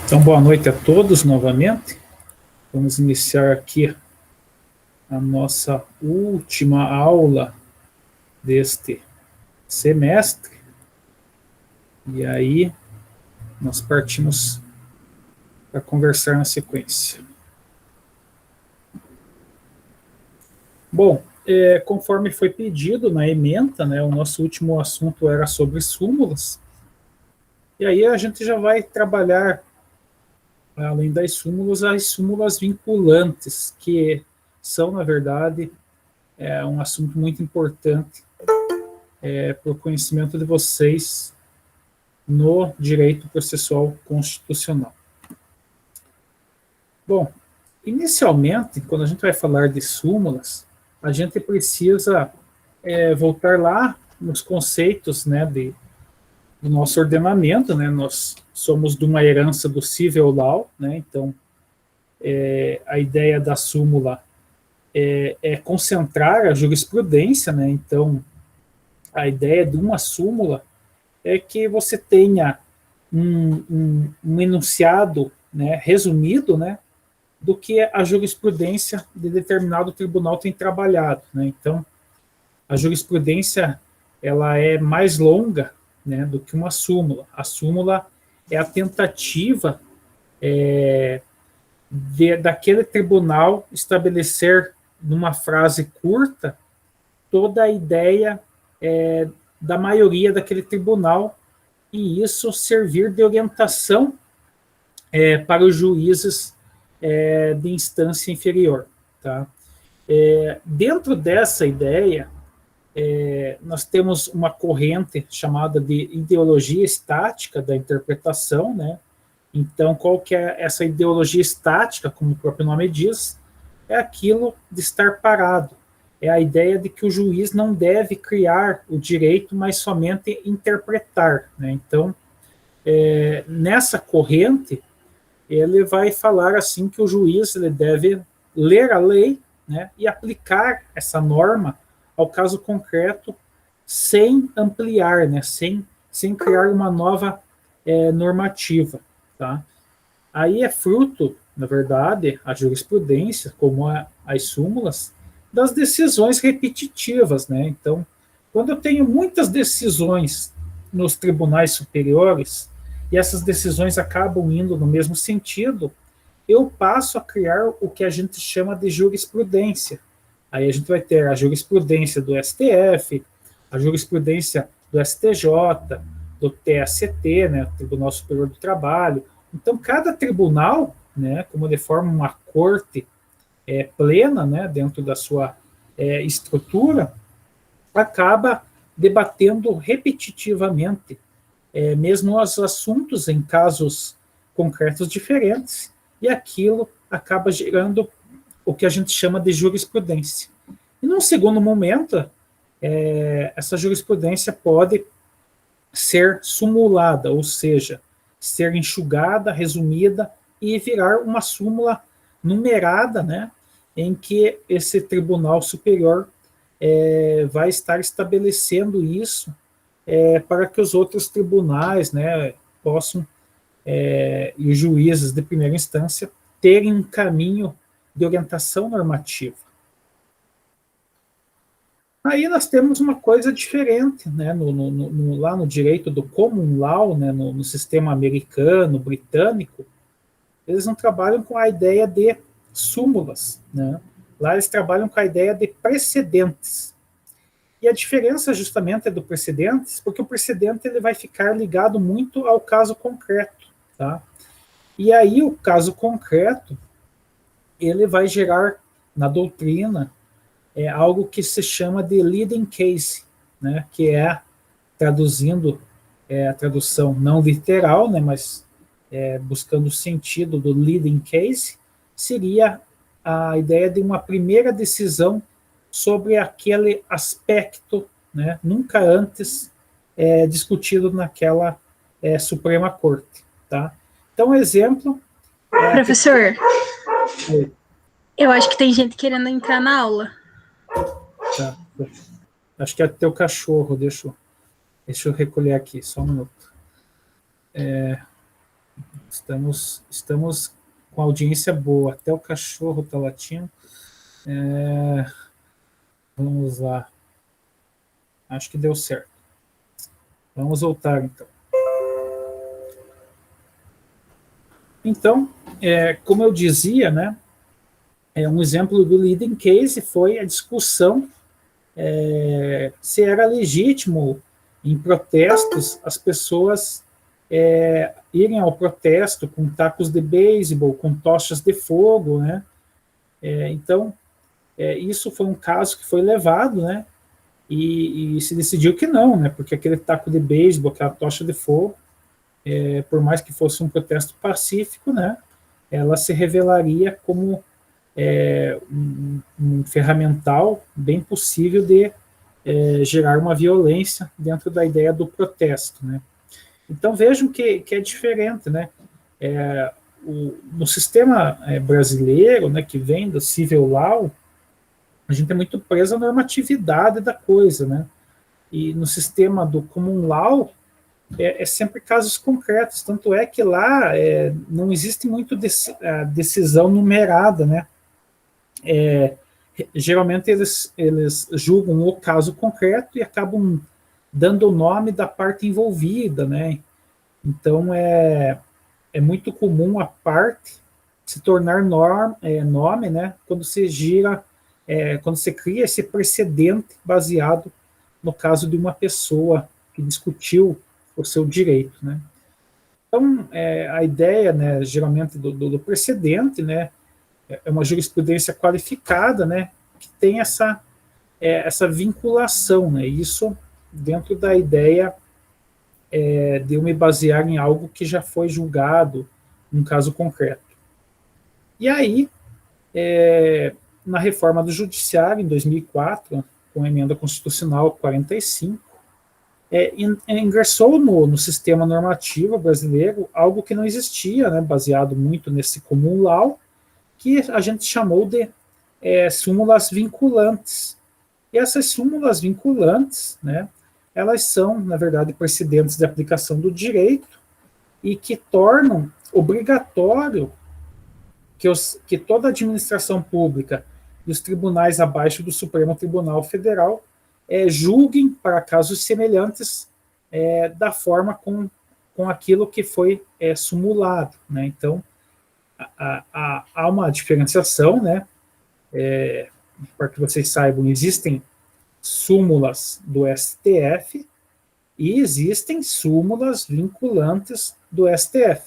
Então, boa noite a todos novamente. Vamos iniciar aqui a nossa última aula deste semestre. E aí, nós partimos para conversar na sequência. Bom, conforme foi pedido na ementa, né, o nosso último assunto era sobre súmulas. E aí a gente já vai trabalhar, além das súmulas, as súmulas vinculantes, que são, na verdade, um assunto muito importante para o conhecimento de vocês no direito processual constitucional. Bom, inicialmente, quando a gente vai falar de súmulas, a gente precisa voltar lá nos conceitos, né, do nosso ordenamento, né? Nós somos de uma herança do civil law, né? Então, a ideia da súmula é concentrar a jurisprudência, né? Então, a ideia de uma súmula é que você tenha um enunciado, né, resumido, né, do que a jurisprudência de determinado tribunal tem trabalhado, né? Então, a jurisprudência ela é mais longa, né, do que uma súmula. A súmula é a tentativa daquele tribunal estabelecer numa frase curta toda a ideia da maioria daquele tribunal e isso servir de orientação para os juízes de instância inferior. Tá? Dentro dessa ideia, nós temos uma corrente chamada de ideologia estática da interpretação, né? Então, qual que é essa ideologia estática, como o próprio nome diz? É aquilo de estar parado. É a ideia de que o juiz não deve criar o direito, mas somente interpretar. Né? Então, nessa corrente, ele vai falar assim que o juiz ele deve ler a lei, né, e aplicar essa norma ao caso concreto sem ampliar, né, sem criar uma nova normativa. Tá? Aí é fruto, na verdade, a jurisprudência, como as súmulas, das decisões repetitivas. Né? Então, quando eu tenho muitas decisões nos tribunais superiores, e essas decisõões acabam indo no mesmo sentido, eu passo a criar o que a gente chama de jurisprudência. Aí a gente vai ter a jurisprudência do STF, a jurisprudência do STJ, do TST, né, Tribunal Superior do Trabalho. Então, cada tribunal, né, como ele forma uma corte plena, né, dentro da sua estrutura, acaba debatendo repetitivamente mesmo os assuntos em casos concretos diferentes, e aquilo acaba gerando o que a gente chama de jurisprudência. E num segundo momento, essa jurisprudência pode ser sumulada, ou seja, ser enxugada, resumida e virar uma súmula numerada, né, em que esse tribunal superior vai estar estabelecendo isso para que os outros tribunais, né, possam, e os juízes de primeira instância, terem um caminho de orientação normativa. Aí nós temos uma coisa diferente, né, lá no direito do common law, né, no sistema americano, britânico, eles não trabalham com a ideia de súmulas, né? Lá eles trabalham com a ideia de precedentes. E a diferença justamente é do precedentes, porque o precedente ele vai ficar ligado muito ao caso concreto, tá? E aí o caso concreto ele vai gerar na doutrina algo que se chama de leading case, né? Que é traduzindo a tradução não literal, né? Mas buscando o sentido do leading case seria a ideia de uma primeira decisão sobre aquele aspecto, né, nunca antes discutido naquela Suprema Corte. Tá? Então, exemplo... Professor, eu acho que tem gente querendo entrar na aula. Tá. Acho que é teu cachorro, deixa eu recolher aqui, só um minuto. Estamos com audiência boa. Até o cachorro está latindo. Vamos lá. Acho que deu certo. Vamos voltar, então. Então, como eu dizia, né, um exemplo do leading case foi a discussão se era legítimo em protestos as pessoas irem ao protesto com tacos de beisebol, com tochas de fogo, né? Então, isso foi um caso que foi levado, né? E se decidiu que não, né? Porque aquele taco de beisebol, aquela tocha de fogo, por mais que fosse um protesto pacífico, né? Ela se revelaria como um ferramental bem possível de gerar uma violência dentro da ideia do protesto, né? Então vejam que é diferente, né? No sistema brasileiro, né, que vem do civil law, a gente é muito preso à normatividade da coisa, né? E no sistema do common law é sempre casos concretos, tanto é que lá não existe muito decisão numerada, né? Geralmente eles julgam o caso concreto e acabam dando o nome da parte envolvida, né? Então é muito comum a parte se tornar nome, né? Quando se quando se cria esse precedente baseado no caso de uma pessoa que discutiu o seu direito, né? Então a ideia, né, geralmente do precedente, né, é uma jurisprudência qualificada, né, que tem essa vinculação, né? Isso dentro da ideia de eu me basear em algo que já foi julgado, num caso concreto. E aí, na reforma do Judiciário, em 2004, com a emenda constitucional 45, ingressou no sistema normativo brasileiro algo que não existia, né, baseado muito nesse common law, que a gente chamou de súmulas vinculantes. E essas súmulas vinculantes, né, elas são, na verdade, precedentes de aplicação do direito e que tornam obrigatório que toda a administração pública e os tribunais abaixo do Supremo Tribunal Federal julguem para casos semelhantes da forma com aquilo que foi sumulado, né? Então, há uma diferenciação, né? Para que vocês saibam, existem súmulas do STF e existem súmulas vinculantes do STF.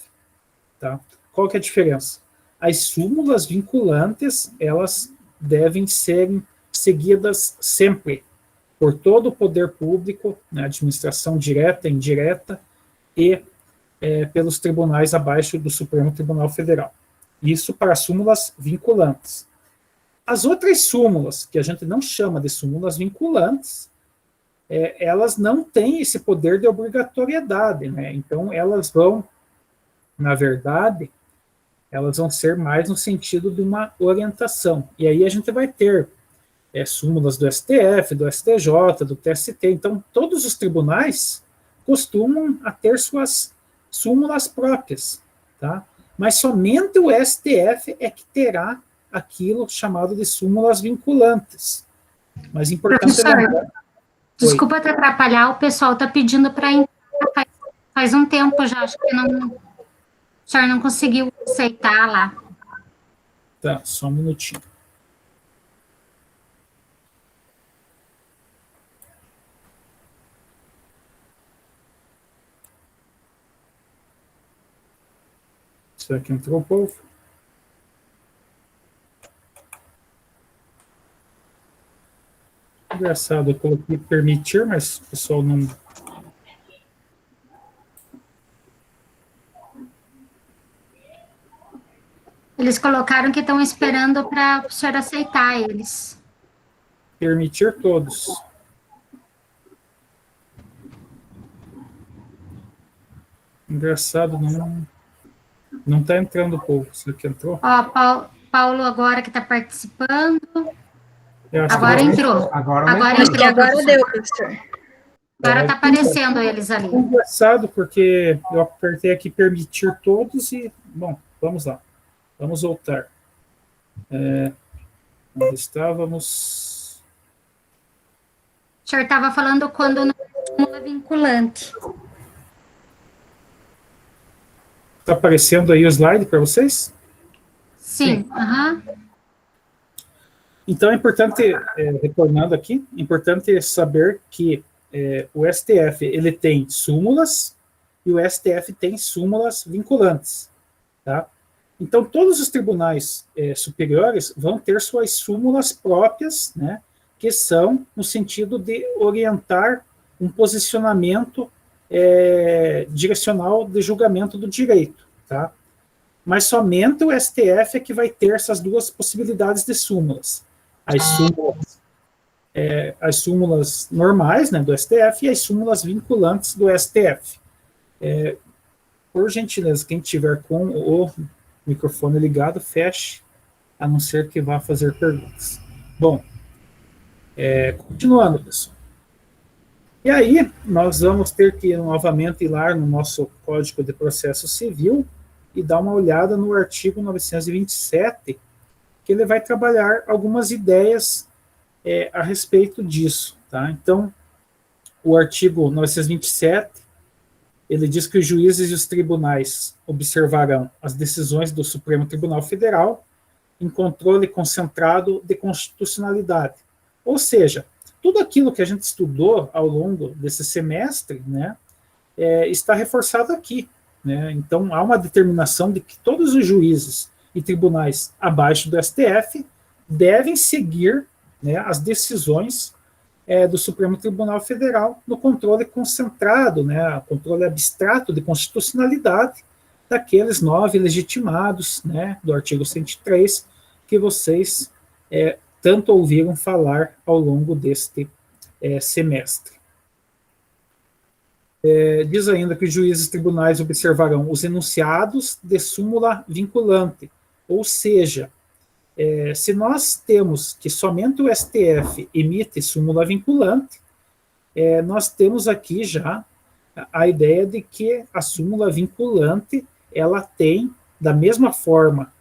Tá? Qual que é a diferença? As súmulas vinculantes, elas devem ser seguidas sempre por todo o poder público, né, administração direta, indireta, e pelos tribunais abaixo do Supremo Tribunal Federal. Isso para súmulas vinculantes. As outras súmulas, que a gente não chama de súmulas vinculantes, elas não têm esse poder de obrigatoriedade, né? Então, elas vão, na verdade, elas vão ser mais no sentido de uma orientação. E aí a gente vai ter súmulas do STF, do STJ, do TST. Então, todos os tribunais costumam a ter suas súmulas próprias, tá? Mas somente o STF é que terá aquilo chamado de súmulas vinculantes. Mas importante lembrar. Desculpa te atrapalhar, o pessoal está pedindo para entrar faz um tempo já, acho que o senhor não conseguiu aceitar lá. Tá, só um minutinho. Será que entrou o povo? Engraçado, eu coloquei permitir, mas o pessoal não... Eles colocaram que estão esperando para o senhor aceitar eles. Permitir todos. Engraçado, não está entrando o povo. Será que entrou? Ó, Paulo agora que está participando. Agora entrou. Agora entrou. Agora deu, professor. Agora está aparecendo eles ali. É engraçado, porque eu apertei aqui permitir todos e, bom, vamos lá. Vamos voltar. Onde estávamos? O senhor estava falando quando não é súmula vinculante. Está aparecendo aí o slide para vocês? Sim. Aham. Então é importante, retornando aqui, é importante saber que o STF ele tem súmulas e o STF tem súmulas vinculantes, tá? Então todos os tribunais superiores vão ter suas súmulas próprias, né, que são no sentido de orientar um posicionamento direcional de julgamento do direito, tá? Mas somente o STF é que vai ter essas duas possibilidades de súmulas. As súmulas normais, né, do STF e as súmulas vinculantes do STF. Por gentileza, quem tiver com o microfone ligado, feche, a não ser que vá fazer perguntas. Bom, continuando, pessoal. E aí, nós vamos ter que novamente ir lá no nosso Código de Processo Civil e dar uma olhada no artigo 927, que ele vai trabalhar algumas ideias a respeito disso, tá? Então, o artigo 927, ele diz que os juízes e os tribunais observarão as decisões do Supremo Tribunal Federal em controle concentrado de constitucionalidade. Ou seja, tudo aquilo que a gente estudou ao longo desse semestre, né, está reforçado aqui, né? Então, há uma determinação de que todos os juízes e tribunais abaixo do STF devem seguir, né, as decisões do Supremo Tribunal Federal no controle concentrado, né, controle abstrato de constitucionalidade daqueles 9 legitimados, né, do artigo 103, que vocês tanto ouviram falar ao longo deste semestre. Diz ainda que os juízes e tribunais observarão os enunciados de súmula vinculante, ou seja, se nós temos que somente o STF emite súmula vinculante, nós temos aqui já a ideia de que a súmula vinculante ela tem, da mesma forma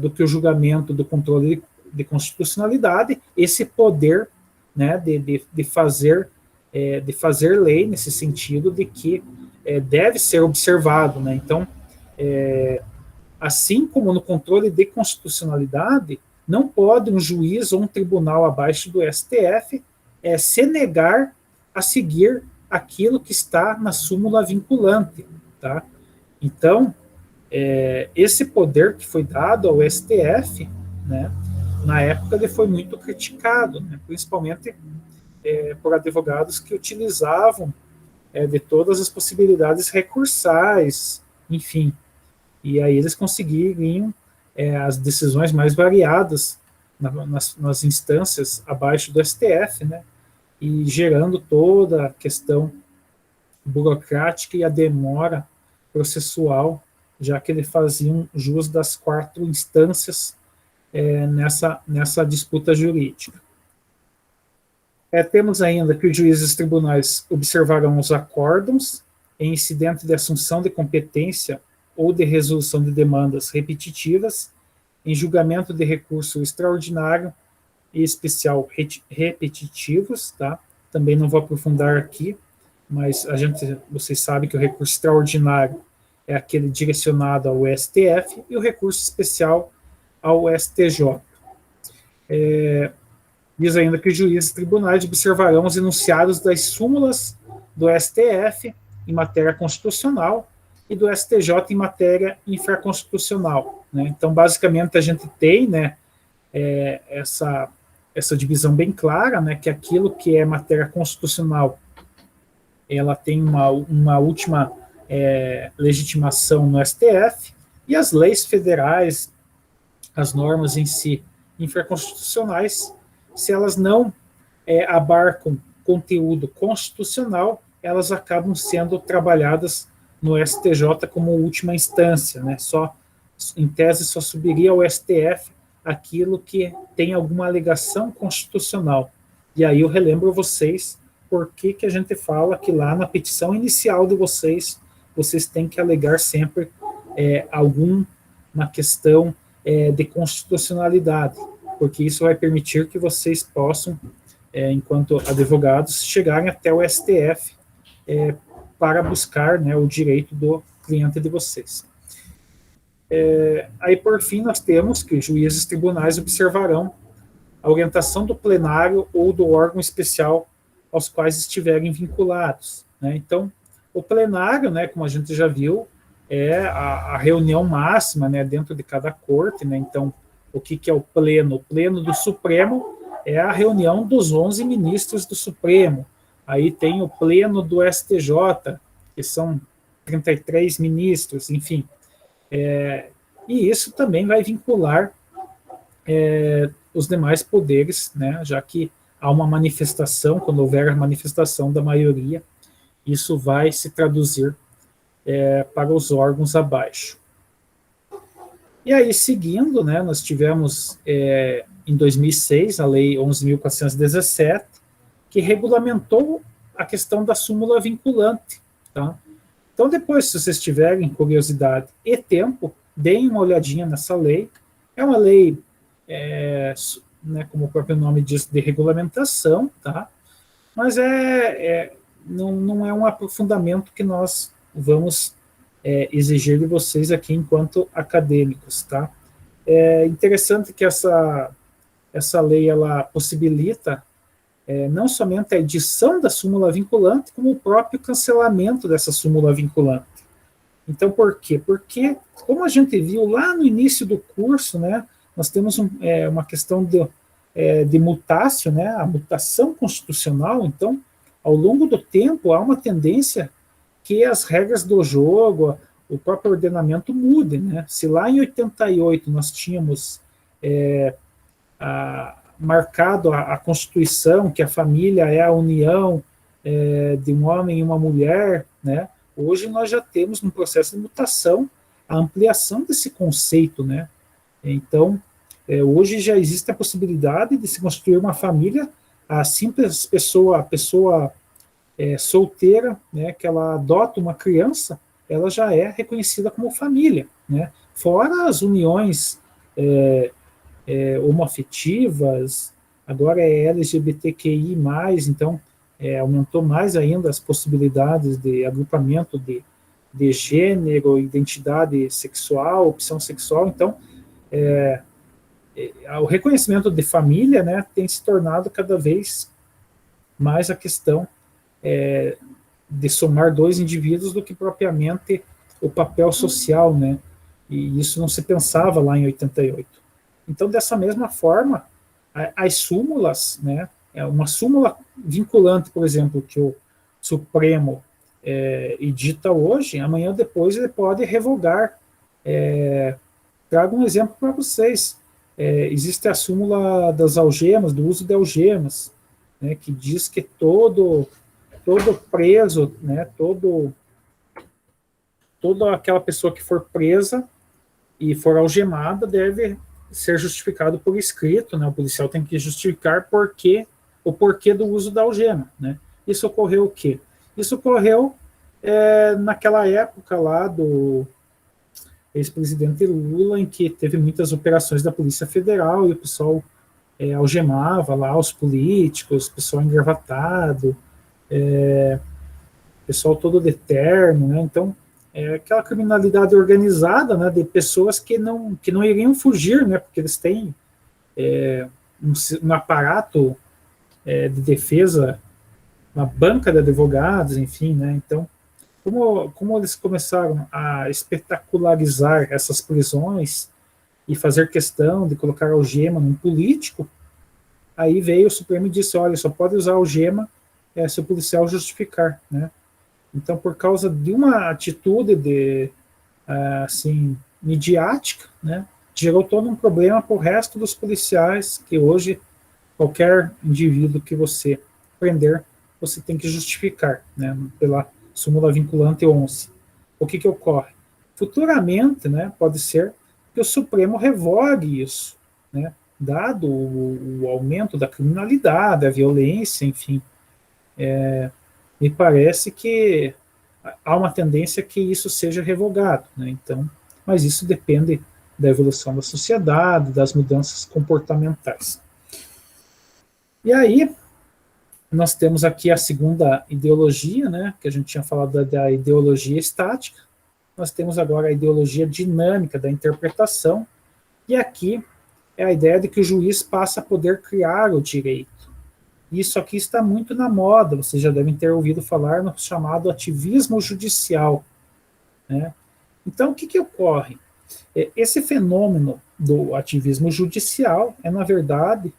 do que o julgamento do controle de constitucionalidade, esse poder, né, de fazer lei nesse sentido de que deve ser observado, né? Então, assim como no controle de constitucionalidade, não pode um juiz ou um tribunal abaixo do STF se negar a seguir aquilo que está na súmula vinculante, tá? Então, esse poder que foi dado ao STF, né, na época ele foi muito criticado, né, principalmente por advogados que utilizavam de todas as possibilidades recursais, enfim. E aí eles conseguiriam as decisões mais variadas nas instâncias abaixo do STF, né, e gerando toda a questão burocrática e a demora processual, já que eles faziam jus das 4 instâncias nessa disputa jurídica. Temos ainda que os juízes e tribunais observarão os acórdãos em incidente de assunção de competência ou de resolução de demandas repetitivas, em julgamento de recurso extraordinário e especial repetitivos, tá? Também não vou aprofundar aqui, mas vocês sabem que o recurso extraordinário é aquele direcionado ao STF e o recurso especial ao STJ. Diz ainda que os juízes e tribunais observarão os enunciados das súmulas do STF em matéria constitucional e do STJ em matéria infraconstitucional, né? Então, basicamente, a gente tem, né, essa divisão bem clara, né, que aquilo que é matéria constitucional, ela tem uma última legitimação no STF, e as leis federais, as normas em si, infraconstitucionais, se elas não abarcam conteúdo constitucional, elas acabam sendo trabalhadas no STJ como última instância, né? Em tese, só subiria ao STF aquilo que tem alguma alegação constitucional. E aí eu relembro vocês por que a gente fala que lá na petição inicial de vocês têm que alegar sempre alguma questão de constitucionalidade, porque isso vai permitir que vocês possam, enquanto advogados, chegarem até o STF para buscar, né, o direito do cliente de vocês. Aí, por fim, nós temos que os juízes tribunais observarão a orientação do plenário ou do órgão especial aos quais estiverem vinculados, né? Então, o plenário, né, como a gente já viu, é a reunião máxima, né, dentro de cada corte, né? Então, o que é o pleno? O pleno do Supremo é a reunião dos 11 ministros do Supremo. Aí tem o pleno do STJ, que são 33 ministros, enfim. E isso também vai vincular os demais poderes, né, já que há uma manifestação, quando houver a manifestação da maioria, isso vai se traduzir para os órgãos abaixo. E aí, seguindo, né, nós tivemos, em 2006, a Lei 11.417, que regulamentou a questão da súmula vinculante. Tá? Então, depois, se vocês tiverem curiosidade e tempo, deem uma olhadinha nessa lei. É uma lei, né, como o próprio nome diz, de regulamentação, tá? Mas não é um aprofundamento que nós vamos exigir de vocês aqui enquanto acadêmicos, tá? É interessante que essa lei, ela possibilita não somente a edição da súmula vinculante, como o próprio cancelamento dessa súmula vinculante. Então, por quê? Porque, como a gente viu lá no início do curso, né, nós temos uma questão de mutácio, né, a mutação constitucional. Então, ao longo do tempo, há uma tendência que as regras do jogo, o próprio ordenamento mude, né? Se lá em 88 nós tínhamos marcado a Constituição, que a família é a união de um homem e uma mulher, né? Hoje nós já temos, no processo de mutação, a ampliação desse conceito, né? Então, hoje já existe a possibilidade de se constituir uma família, a simples pessoa, solteira, né, que ela adota uma criança, ela já é reconhecida como família, né? Fora as uniões homoafetivas, agora é LGBTQI+, então aumentou mais ainda as possibilidades de agrupamento de gênero, identidade sexual, opção sexual. Então, o reconhecimento de família, né, tem se tornado cada vez mais a questão de somar dois indivíduos do que propriamente o papel social, né? E isso não se pensava lá em 88. Então, dessa mesma forma, as súmulas, né, uma súmula vinculante, por exemplo, que o Supremo edita hoje, amanhã ou depois ele pode revogar. Trago um exemplo para vocês. Existe a súmula das algemas, do uso de algemas, né, que diz que todo preso, né, toda aquela pessoa que for presa e for algemada deve ser justificado por escrito, né, o policial tem que justificar o porquê do uso da algema, né. Isso ocorreu o quê? Isso ocorreu naquela época lá do ex-presidente Lula, em que teve muitas operações da Polícia Federal e o pessoal algemava lá os políticos, o pessoal engravatado, pessoal todo de terno, né? Então, aquela criminalidade organizada, né, de pessoas que não iriam fugir, né, porque eles têm um aparato de defesa, uma banca de advogados, enfim, né? Então, como eles começaram a espetacularizar essas prisões e fazer questão de colocar algema num político, aí veio o Supremo e disse, olha, só pode usar algema se o policial justificar, né? Então, por causa de uma atitude assim, midiática, né, gerou todo um problema para o resto dos policiais, que hoje qualquer indivíduo que você prender, você tem que justificar, né, pela súmula vinculante 11. O que ocorre? Futuramente, né, pode ser que o Supremo revogue isso, né, dado o aumento da criminalidade, a violência, enfim. Me parece que há uma tendência que isso seja revogado, né? Então, mas isso depende da evolução da sociedade, das mudanças comportamentais. E aí, nós temos aqui a segunda ideologia, né, que a gente tinha falado da ideologia estática, nós temos agora a ideologia dinâmica da interpretação, e aqui é a ideia de que o juiz passa a poder criar o direito. Isso aqui está muito na moda, vocês já devem ter ouvido falar no chamado ativismo judicial, né? Então, o que ocorre? Esse fenômeno do ativismo judicial é, na verdade,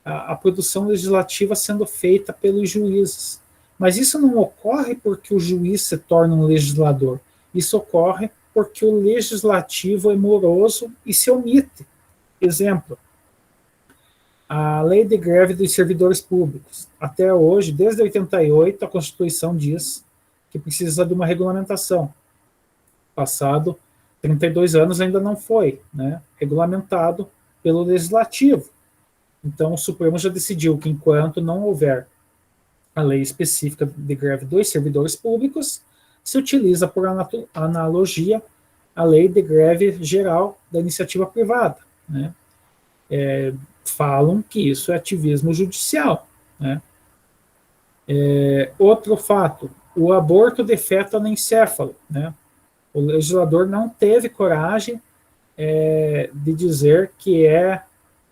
a produção legislativa sendo feita pelos juízes. Mas isso não ocorre porque o juiz se torna um legislador. Isso ocorre porque o legislativo é moroso e se omite. Exemplo, a lei de greve dos servidores públicos. Até hoje, desde 88, a Constituição diz que precisa de uma regulamentação. Passado 32 anos ainda não foi, né, regulamentado pelo Legislativo. Então, o Supremo já decidiu que enquanto não houver a lei específica de greve dos servidores públicos, se utiliza por analogia a lei de greve geral da iniciativa privada, né? Falam que isso é ativismo judicial, né? Outro fato, o aborto de feto anencéfalo, né? O legislador não teve coragem de dizer que é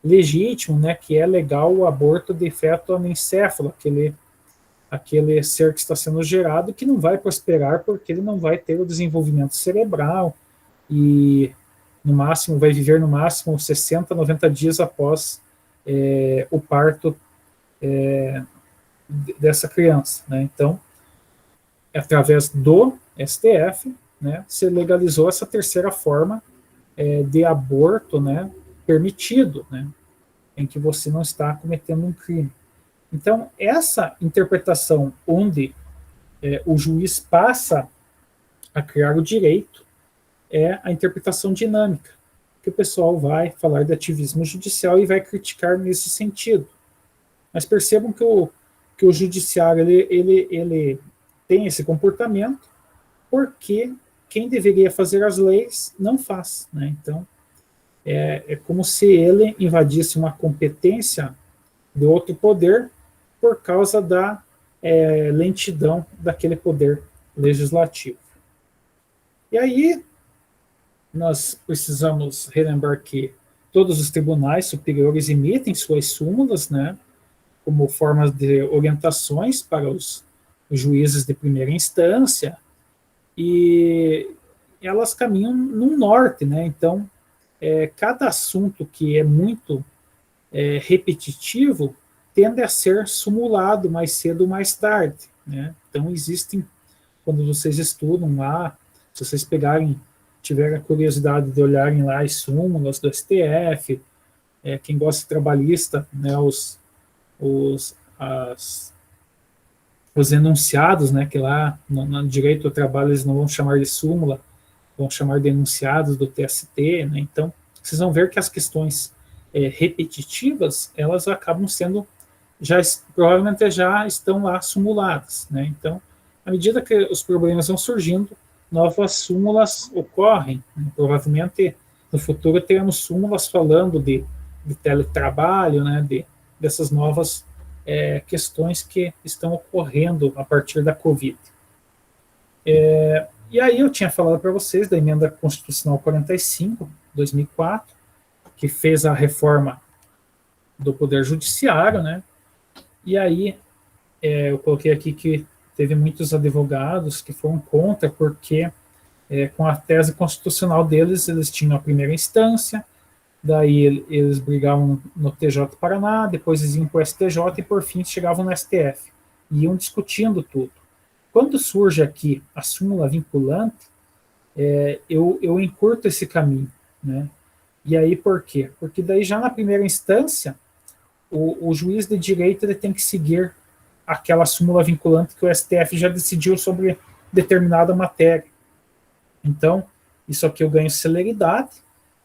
legítimo, né, que é legal o aborto de feto anencéfalo, aquele ser que está sendo gerado, que não vai prosperar porque ele não vai ter o desenvolvimento cerebral e no máximo vai viver no máximo 60, 90 dias após o parto dessa criança, né? Então, através do STF, né, se legalizou essa terceira forma de aborto, né, permitido, né, em que você não está cometendo um crime. Então, essa interpretação onde o juiz passa a criar o direito é a interpretação dinâmica, que o pessoal vai falar de ativismo judicial e vai criticar nesse sentido. Mas percebam que o judiciário ele tem esse comportamento porque quem deveria fazer as leis não faz, né? Então, é como se ele invadisse uma competência de outro poder por causa da lentidão daquele poder legislativo. E aí, nós precisamos relembrar que todos os tribunais superiores emitem suas súmulas, né, como formas de orientações para os juízes de primeira instância, e elas caminham num norte, né? Então, cada assunto que é muito repetitivo tende a ser sumulado mais cedo ou mais tarde, né? Então, existem, quando vocês estudam lá, se vocês tiverem a curiosidade de olharem lá as súmulas do STF, quem gosta de trabalhista, né, os enunciados, né, que lá no direito do trabalho eles não vão chamar de súmula, vão chamar de enunciados do TST, né? Então, vocês vão ver que as questões repetitivas, elas acabam sendo, provavelmente já estão lá sumuladas, né? Então, à medida que os problemas vão surgindo, novas súmulas ocorrem, né? Provavelmente, no futuro, teremos súmulas falando de teletrabalho, né, dessas novas questões que estão ocorrendo a partir da Covid. E aí eu tinha falado para vocês da Emenda Constitucional 45, 2004, que fez a reforma do Poder Judiciário, né? E aí eu coloquei aqui que teve muitos advogados que foram contra, porque com a tese constitucional deles, eles tinham a primeira instância, daí eles brigavam no TJ Paraná, depois eles iam para o STJ e por fim chegavam no STF. E iam discutindo tudo. Quando surge aqui a súmula vinculante, eu encurto esse caminho, né? E aí por quê? Porque daí já na primeira instância, o juiz de direito ele tem que seguir aquela súmula vinculante que o STF já decidiu sobre determinada matéria. Então, isso aqui eu ganho celeridade,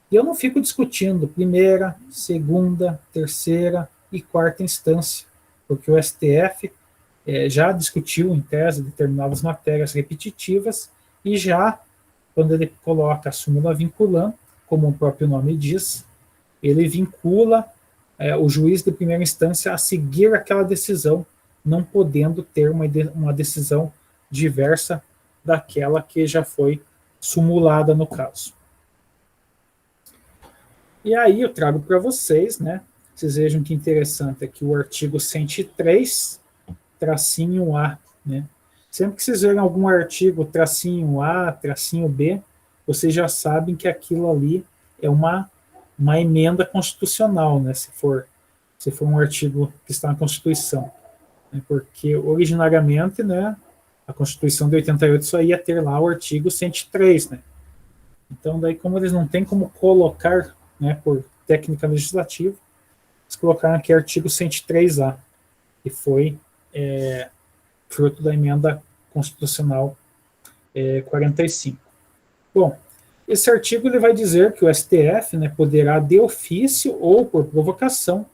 e eu não fico discutindo primeira, segunda, terceira e quarta instância, porque o STF já discutiu em tese determinadas matérias repetitivas e já, quando ele coloca a súmula vinculante, como o próprio nome diz, ele vincula o juiz de primeira instância a seguir aquela decisão, não podendo ter uma decisão diversa daquela que já foi sumulada no caso. E aí eu trago para vocês, né, vocês vejam que interessante aqui o artigo 103, tracinho A, né? Sempre que vocês verem algum artigo tracinho A, tracinho B, vocês já sabem que aquilo ali é uma emenda constitucional, né? Se for um artigo que está na Constituição, né? Porque originariamente, né, a Constituição de 88 só ia ter lá o artigo 103, né? Então, daí, como eles não têm como colocar, né, por técnica legislativa, eles colocaram aqui artigo 103A, que foi fruto da emenda constitucional 45. Bom, esse artigo ele vai dizer que o STF, né, poderá de ofício ou por provocação,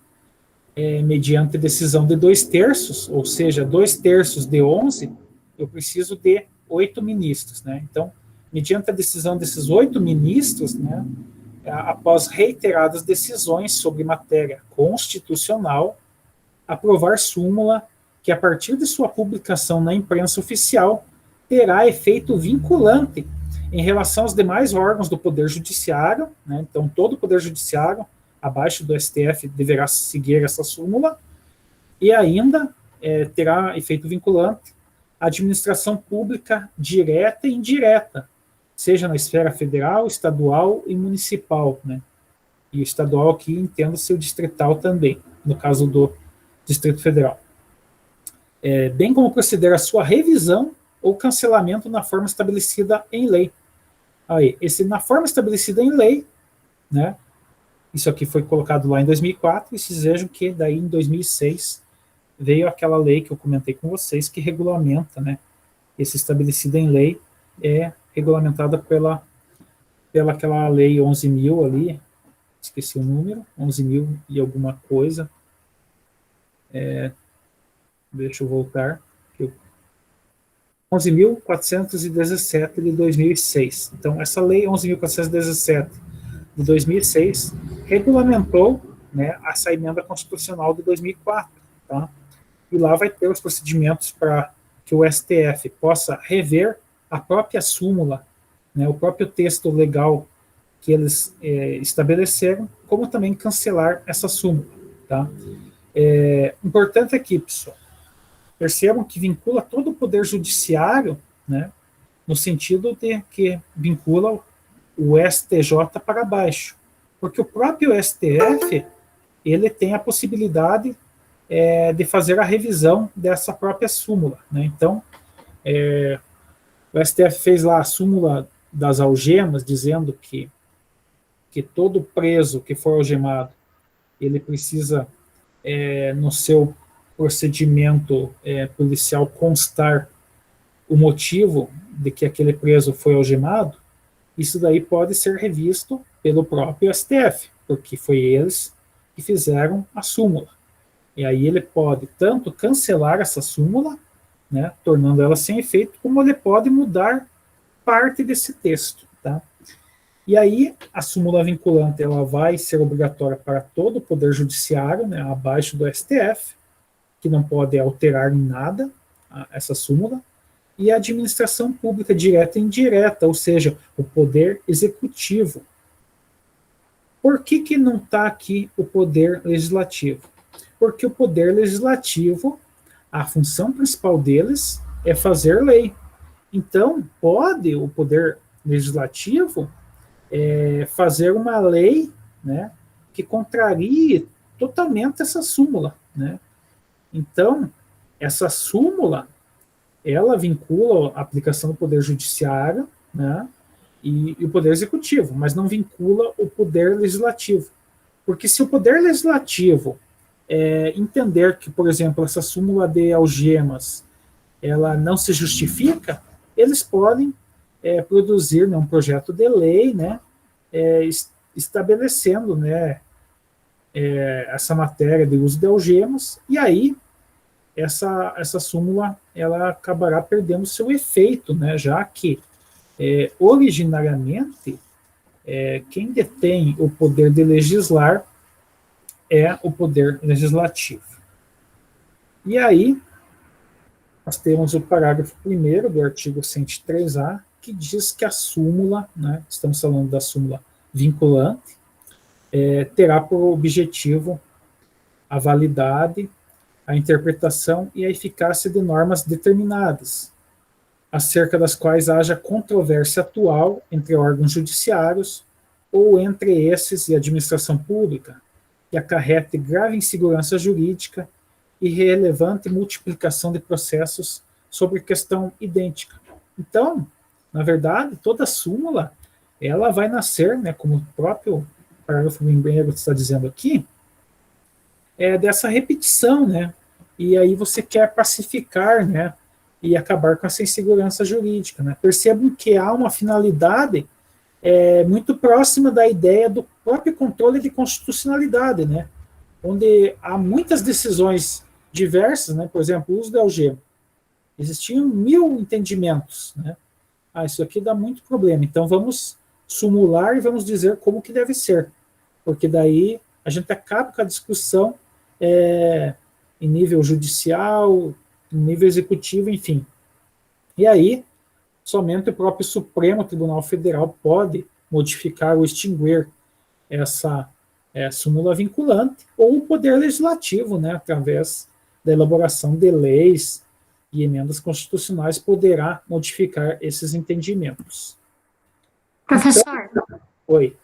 mediante decisão de 2/3, ou seja, 2/3 de 11, eu preciso de 8 ministros, né? Então, mediante a decisão desses 8 ministros, né, após reiteradas decisões sobre matéria constitucional, aprovar súmula que, a partir de sua publicação na imprensa oficial, terá efeito vinculante em relação aos demais órgãos do Poder Judiciário, né? Então, todo o Poder Judiciário, abaixo do STF, deverá seguir essa súmula, e ainda terá efeito vinculante a administração pública direta e indireta, seja na esfera federal, estadual e municipal, né? E o estadual aqui entenda-se o distrital também, no caso do Distrito Federal. Bem como proceder a sua revisão ou cancelamento na forma estabelecida em lei. Aí, na forma estabelecida em lei, né? Isso aqui foi colocado lá em 2004, e vocês vejam que daí em 2006 veio aquela lei que eu comentei com vocês, que regulamenta, né? Esse estabelecido em lei é regulamentada pela aquela lei 11.000 ali, esqueci o número, 11.000 e alguma coisa. Deixa eu voltar. 11.417 de 2006. Então, essa lei 11.417 de 2006 regulamentou, né, essa emenda constitucional de 2004. Tá? E lá vai ter os procedimentos para que o STF possa rever a própria súmula, né, o próprio texto legal que eles estabeleceram, como também cancelar essa súmula. Tá? Importante aqui, pessoal, percebam que vincula todo o poder judiciário, né, no sentido de que vincula o STJ para baixo, porque o próprio STF ele tem a possibilidade de fazer a revisão dessa própria súmula, né? Então, o STF fez lá a súmula das algemas, dizendo que todo preso que for algemado, ele precisa, no seu procedimento policial, constar o motivo de que aquele preso foi algemado. Isso daí pode ser revisto pelo próprio STF, porque foi eles que fizeram a súmula. E aí ele pode tanto cancelar essa súmula, né, tornando ela sem efeito, como ele pode mudar parte desse texto. Tá? E aí a súmula vinculante ela vai ser obrigatória para todo o Poder Judiciário, né, abaixo do STF, que não pode alterar em nada essa súmula, e a administração pública direta e indireta, ou seja, o poder executivo. Por que não está aqui o poder legislativo? Porque o poder legislativo, a função principal deles é fazer lei. Então, pode o poder legislativo fazer uma lei, né, que contrarie totalmente essa súmula, né? Então, essa súmula, ela vincula a aplicação do poder judiciário, né, e o poder executivo, mas não vincula o poder legislativo. Porque se o poder legislativo entender que, por exemplo, essa súmula de algemas, ela não se justifica, eles podem produzir, né, um projeto de lei, né, estabelecendo, né, essa matéria de uso de algemas, e aí essa súmula ela acabará perdendo seu efeito, né, já que originariamente quem detém o poder de legislar é o poder legislativo. E aí, nós temos o parágrafo 1º do artigo 103A, que diz que a súmula, né, estamos falando da súmula vinculante, terá por objetivo a validade, a interpretação e a eficácia de normas determinadas, acerca das quais haja controvérsia atual entre órgãos judiciários ou entre esses e a administração pública, que acarrete grave insegurança jurídica e relevante multiplicação de processos sobre questão idêntica. Então, na verdade, toda súmula, ela vai nascer, né, como o próprio parágrafo 1º está dizendo aqui, dessa repetição, né, e aí você quer pacificar, né, e acabar com essa insegurança jurídica, né. Percebam que há uma finalidade muito próxima da ideia do próprio controle de constitucionalidade, né, onde há muitas decisões diversas, né, por exemplo, o uso da algema. Existiam 1000 entendimentos, né, isso aqui dá muito problema, então vamos sumular e vamos dizer como que deve ser, porque daí a gente acaba com a discussão em nível judicial, em nível executivo, enfim. E aí, somente o próprio Supremo Tribunal Federal pode modificar ou extinguir essa súmula vinculante, ou o Poder Legislativo, né, através da elaboração de leis e emendas constitucionais, poderá modificar esses entendimentos. Professor, então, oi.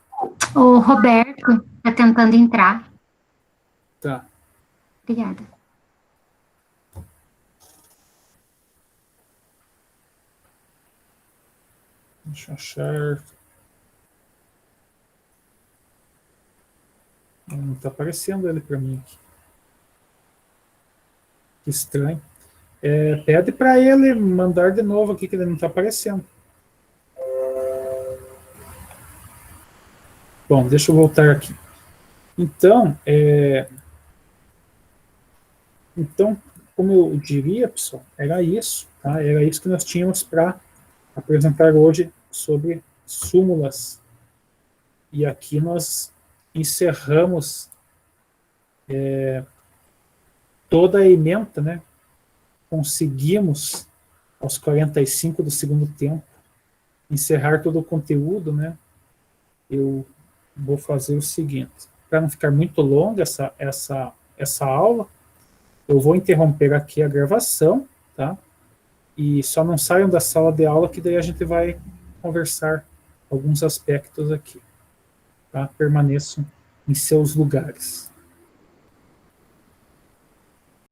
O Roberto está tentando entrar. Tá. Obrigada. Deixa eu achar. Não está aparecendo ele para mim aqui. Que estranho. Pede para ele mandar de novo aqui, que ele não está aparecendo. Bom, deixa eu voltar aqui. Então, como eu diria, pessoal, era isso, tá? Era isso que nós tínhamos para apresentar hoje sobre súmulas. E aqui nós encerramos toda a ementa, né? Conseguimos, aos 45 do segundo tempo, encerrar todo o conteúdo, né? Eu vou fazer o seguinte, para não ficar muito longa essa aula, eu vou interromper aqui a gravação, tá? E só não saiam da sala de aula, que daí a gente vai conversar alguns aspectos aqui, tá? Permaneçam em seus lugares.